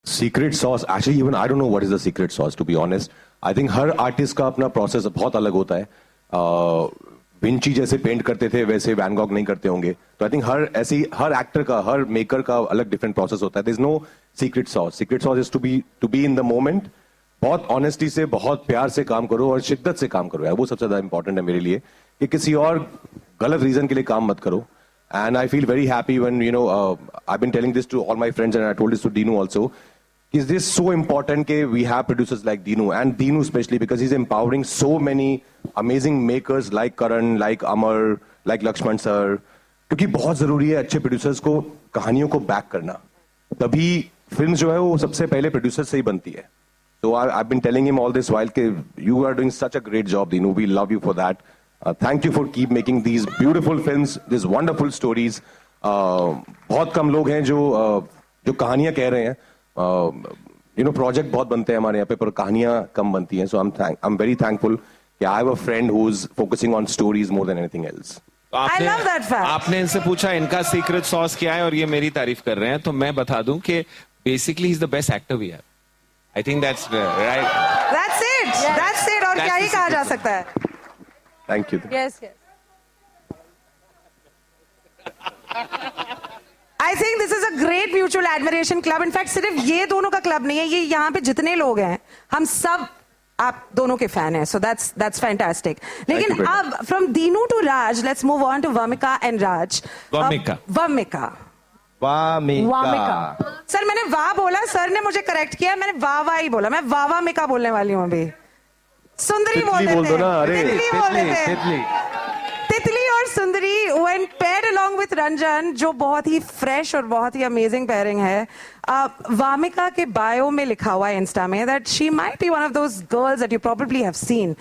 Secret sauce, actually even I don't know what is the secret sauce, to be honest. I think हर artist का अपना process बहुत अलग होता है. विंची जैसे पेंट करते थे वैसे वैन गॉग नहीं करते होंगे. तो आई थिंक हर एक्टर का, हर मेकर का अलग डिफरेंट प्रोसेस होता है. There is no secret sauce. Secret sauce is to be in the moment. बहुत ऑनेस्टी से, बहुत प्यार से काम करो और शिद्दत से काम करो यार. वो सबसे ज्यादा इंपॉर्टेंट है मेरे लिए, कि किसी और गलत रीजन के लिए काम मत करो. And I feel very happy when, I've been telling this to all my friends and I told this to Dinu also. Is this so important that we have producers like Dinu, and Dinu especially because he's empowering so many amazing makers like Karan, like Amar, like Lakshman sir. क्योंकि बहुत जरूरी है अच्छे producers को कहानियों को back करना. तभी फिल्म जो है वो सबसे पहले प्रोड्यूसर से ही बनती है. So I've been telling him all this while that you are doing such a great job, Dinu. We love you for that. Thank you for keep making these beautiful films, these wonderful stories. बहुत कम लोग हैं जो कहानियां कह रहे हैं. Project बहुत बनते हैं हमारे यहाँ पे, पर कहानियां कम बनती हैं. So I'm very thankful कि I have a friend who's focusing on stories more than anything else. I love that fact. आपने इनसे पूछा इनका सीक्रेट सॉस क्या है और ये मेरी तारीफ कर रहे हैं, तो मैं बता दूं कि basically is the best actor we have. I think that's right. That's it. That's it. और क्या ही कहा जा सकता है. Thank you. Yes. I think this is a great mutual admiration club. In fact, सिर्फ ये दोनों का क्लब नहीं है, ये यहाँ पे जितने लोग हैं हम सब आप दोनों के फैन हैं. So that's fantastic. लेकिन अब from Dinu to Raj, let's move on to Vamika and Raj. Vamika. Sir मैंने वाह बोला, सर ने मुझे करेक्ट किया, मैंने वाह ही बोला. मैं वाह मिका बोलने वाली हूँ अभी. सुंदरी बोल दो ना. अरे तितली और सुंदरी when paired along with Ranjan, जो बहुत ही फ्रेश और बहुत ही अमेजिंग पेयरिंग है. वामिका के बायो में लिखा हुआ है इंस्टा में that she might be one of those girls that you probably have seen.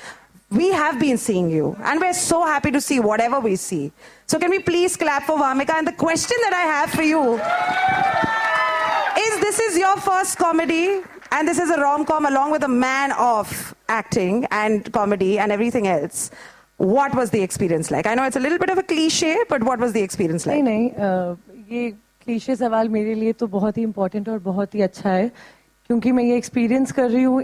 We have been seeing you and we're so happy to see whatever we see. So can we please clap for Vamika? And the question that I have for you is, this is your first comedy and this is a rom-com along with a man of acting and comedy and everything else. What was the experience like? I know it's a little bit of a cliche, but what was the experience like? नहीं, ये cliché सवाल मेरे लिए तो बहुत ही important और बहुत ही अच्छा है, क्योंकि मैं ये एक्सपीरियंस कर रही हूँ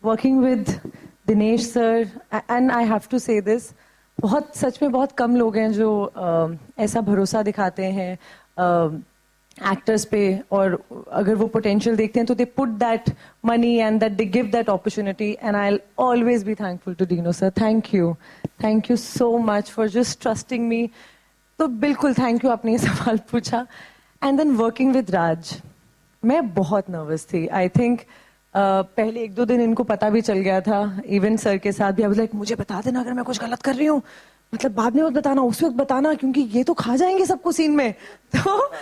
working with Dinesh sir. And I have to say this, बहुत सच में बहुत कम लोग हैं जो ऐसा भरोसा दिखाते हैं एक्टर्स पे, और अगर वो पोटेंशियल देखते हैं तो they put that money and that they give that opportunity. And I will always be thankful to Dino sir. Thank you so much for just trusting me. तो बिल्कुल थैंक यू, आपने ये सवाल पूछा. And then working with Raj, मैं बहुत nervous थी. I think पहले 1-2 दिन इनको पता भी चल गया था, इवन सर के साथ भी. आई वाज लाइक मुझे बता देना अगर मैं कुछ गलत कर रही हूँ, मतलब बाद में मत बताना, उस वक्त बताना, क्योंकि ये तो खा जाएंगे सबको सीन में. तो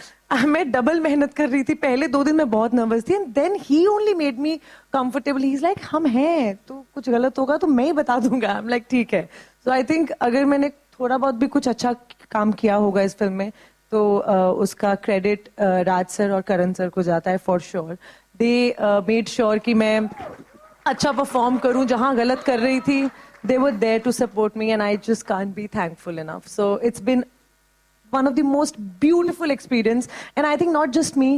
मैं डबल मेहनत कर रही थी. पहले 2 दिन मैं बहुत नर्वस थी and then he only made me comfortable. He is like हम हैं तो कुछ गलत होगा तो मैं ही बता दूंगा. आई एम लाइक ठीक है. सो आई थिंक अगर मैंने थोड़ा बहुत भी कुछ अच्छा काम किया होगा इस फिल्म में तो उसका क्रेडिट राज सर और करण सर को जाता है for sure. They made sure कि मैं अच्छा परफॉर्म करूं. जहां गलत कर रही थी they were there to support me and I just can't be thankful enough. So it's been one of the most beautiful experience and I think not just me,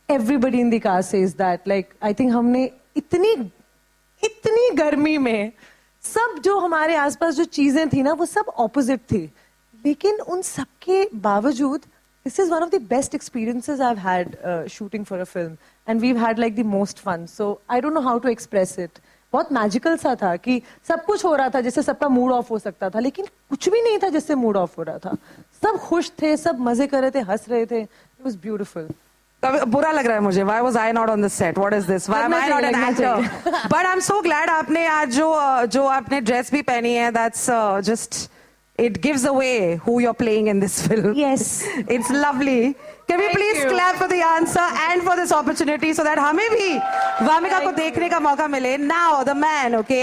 everybody in the cast says that. Like I think हमने इतनी गर्मी में सब जो हमारे आसपास जो चीजें थी ना वो सब opposite थी, लेकिन उन सब के बावजूद this is one of the best experiences I've had shooting for a film and we've had like the most fun. So I don't know how to express it. बहुत मैजिकल सा था कि सब कुछ हो रहा था जिससे सबका मूड ऑफ हो सकता था, लेकिन कुछ भी नहीं था जिससे मूड ऑफ हो रहा था. सब खुश थे, सब मजे कर रहे थे, हंस रहे थे. It was beautiful. बुरा लग रहा है मुझे. Why was I not on the set? What is this? Why am I not an actor? But I'm so glad आपने आज जो आपने ड्रेस भी पहनी है. That's just it gives away who you're playing in this film. Yes, it's lovely. Can we please clap for the answer and for this opportunity so that हमें भी वामिका को देखने का मौका मिले. Now the man, okay.